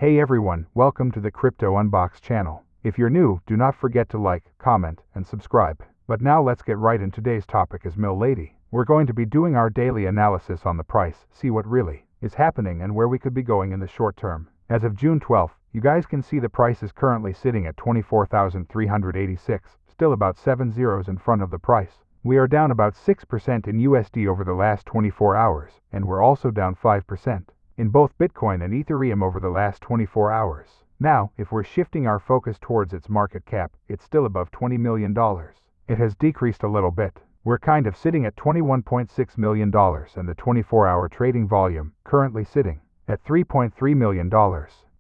Hey everyone, welcome to the Crypto Unbox channel. If you're new, do not forget to like, comment, and subscribe. But now let's get right into today's topic is Milady. We're going to be doing our daily analysis on the price, see what really is happening and where we could be going in the short term. As of June 12th, you guys can see the price is currently sitting at 24,386, still about 7 zeros in front of the price. We are down about 6% in USD over the last 24 hours, and we're also down 5% in both Bitcoin and Ethereum over the last 24 hours. Now, if we're shifting our focus towards its market cap, it's still above $20 million. It has decreased a little bit. We're kind of sitting at $21.6 million and the 24-hour trading volume currently sitting at $3.3 million.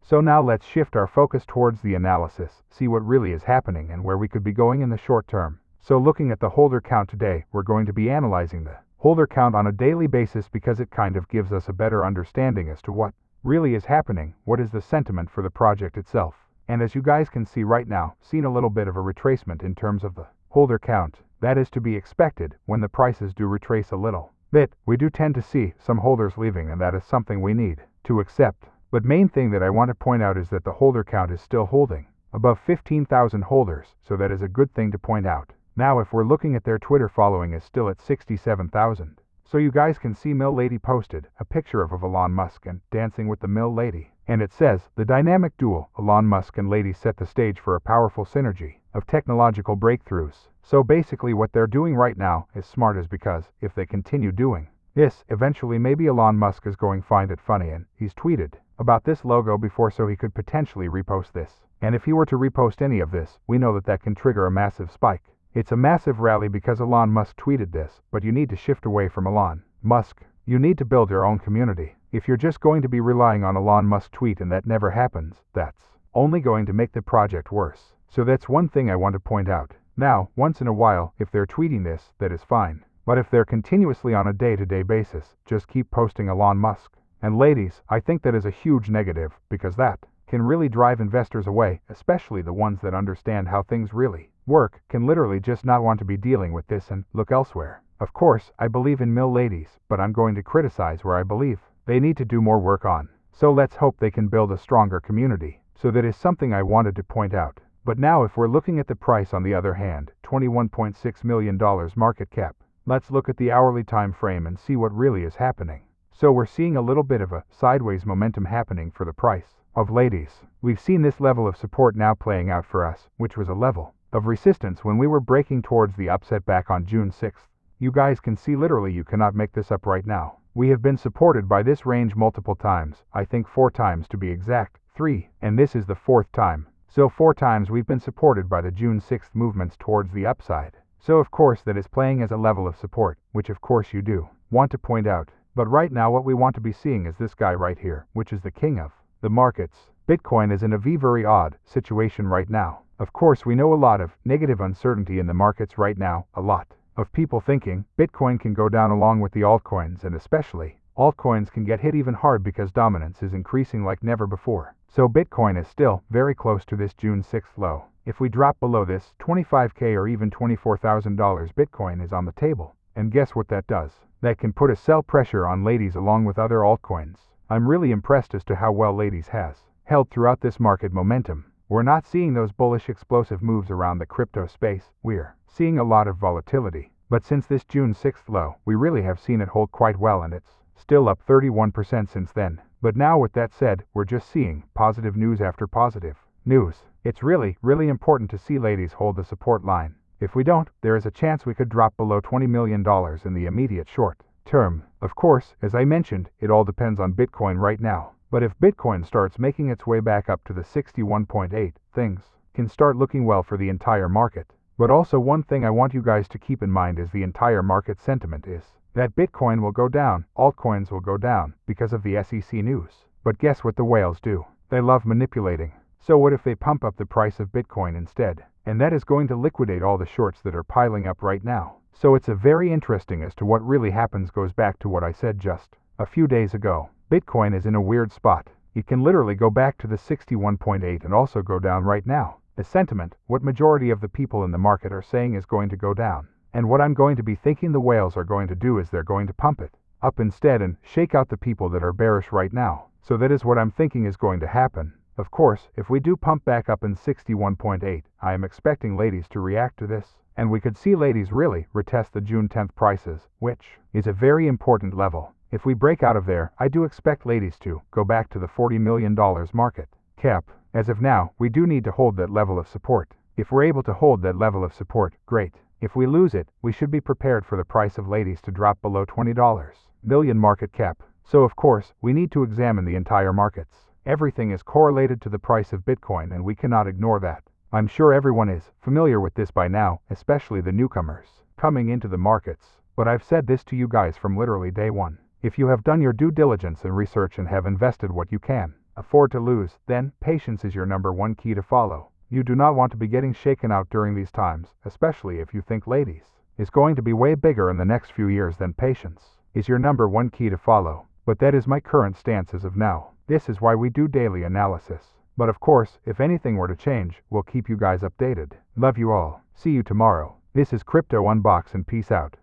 So now let's shift our focus towards the analysis, see what really is happening and where we could be going in the short term. So looking at the holder count today, we're going to be analyzing the holder count on a daily basis because it kind of gives us a better understanding as to what really is happening, what is the sentiment for the project itself. And as you guys can see right now, seen a little bit of a retracement in terms of the holder count. That is to be expected when the prices do retrace a little bit. We do tend to see some holders leaving, and that is something we need to accept. But main thing that I want to point out is that the holder count is still holding above 15,000 holders, so that is a good thing to point out. Now if we're looking at their Twitter following is still at 67,000. So you guys can see Milady posted a picture of Elon Musk and dancing with the Milady. And it says, the dynamic duo, Elon Musk and Lady set the stage for a powerful synergy of technological breakthroughs. So basically what they're doing right now is smart is because if they continue doing this, eventually maybe Elon Musk is going to find it funny and he's tweeted about this logo before so he could potentially repost this. And if he were to repost any of this, we know that that can trigger a massive spike. It's a massive rally because Elon Musk tweeted this, but you need to shift away from Elon Musk. You need to build your own community. If you're just going to be relying on Elon Musk tweet and that never happens, that's only going to make the project worse. So that's one thing I want to point out. Now, once in a while, if they're tweeting this, that is fine. But if they're continuously on a day-to-day basis, just keep posting Elon Musk. And ladies, I think that is a huge negative, because that can really drive investors away, especially the ones that understand how things really work, can literally just not want to be dealing with this and look elsewhere. Of course, I believe in Miladies, but I'm going to criticize where I believe they need to do more work on. So let's hope they can build a stronger community. So that is something I wanted to point out. But now if we're looking at the price on the other hand, $21.6 million market cap, let's look at the hourly time frame and see what really is happening. So we're seeing a little bit of a sideways momentum happening for the price of ladies. We've seen this level of support now playing out for us, which was a level of resistance when we were breaking towards the upset back on June 6th. You guys can see literally you cannot make this up right now. We have been supported by this range multiple times, I think 4 times to be exact, 3, and this is the 4th time. So 4 times we've been supported by the June 6th movements towards the upside. So of course that is playing as a level of support, which of course you do want to point out. But right now what we want to be seeing is this guy right here, which is the king of the markets. Bitcoin is in a very odd situation right now. Of course we know a lot of negative uncertainty in the markets right now, a lot of people thinking Bitcoin can go down along with the altcoins, and especially altcoins can get hit even hard because dominance is increasing like never before. So Bitcoin is still very close to this June 6th low. If we drop below this, $25K or even $24,000 Bitcoin is on the table. And guess what that does? That can put a sell pressure on ladies along with other altcoins. I'm really impressed as to how well ladies has held throughout this market momentum. We're not seeing those bullish explosive moves around the crypto space. We're seeing a lot of volatility. But since this June 6th low, we really have seen it hold quite well, and it's still up 31% since then. But now with that said, we're just seeing positive news after positive news. It's really important to see ladies hold the support line. If we don't, there is a chance we could drop below $20 million in the immediate short term. Of course, as I mentioned, it all depends on Bitcoin right now. But if Bitcoin starts making its way back up to the 61.8, things can start looking well for the entire market. But also one thing I want you guys to keep in mind is the entire market sentiment is that Bitcoin will go down, altcoins will go down because of the SEC news. But guess what the whales do? They love manipulating. So what if they pump up the price of Bitcoin instead? And that is going to liquidate all the shorts that are piling up right now. So it's a very interesting as to what really happens goes back to what I said just a few days ago. Bitcoin is in a weird spot. It can literally go back to the 61.8 and also go down right now. The sentiment, what majority of the people in the market are saying is going to go down. And what I'm going to be thinking the whales are going to do is they're going to pump it up instead and shake out the people that are bearish right now. So that is what I'm thinking is going to happen. Of course, if we do pump back up in 61.8, I am expecting ladies to react to this, and we could see ladies really retest the June 10th prices, which is a very important level. If we break out of there, I do expect ladies to go back to the $40 million market cap. As of now, we do need to hold that level of support. If we're able to hold that level of support, great. If we lose it, we should be prepared for the price of ladies to drop below $20 million market cap. So of course, we need to examine the entire markets. Everything is correlated to the price of Bitcoin, and we cannot ignore that. I'm sure everyone is familiar with this by now, especially the newcomers coming into the markets. But I've said this to you guys from literally day one. If you have done your due diligence and research and have invested what you can afford to lose, then patience is your number one key to follow. You do not want to be getting shaken out during these times, especially if you think ladies is going to be way bigger in the next few years. Then patience is your number one key to follow. But that is my current stance as of now. This is why we do daily analysis. But of course, if anything were to change, we'll keep you guys updated. Love you all. See you tomorrow. This is Crypto Unbox and peace out.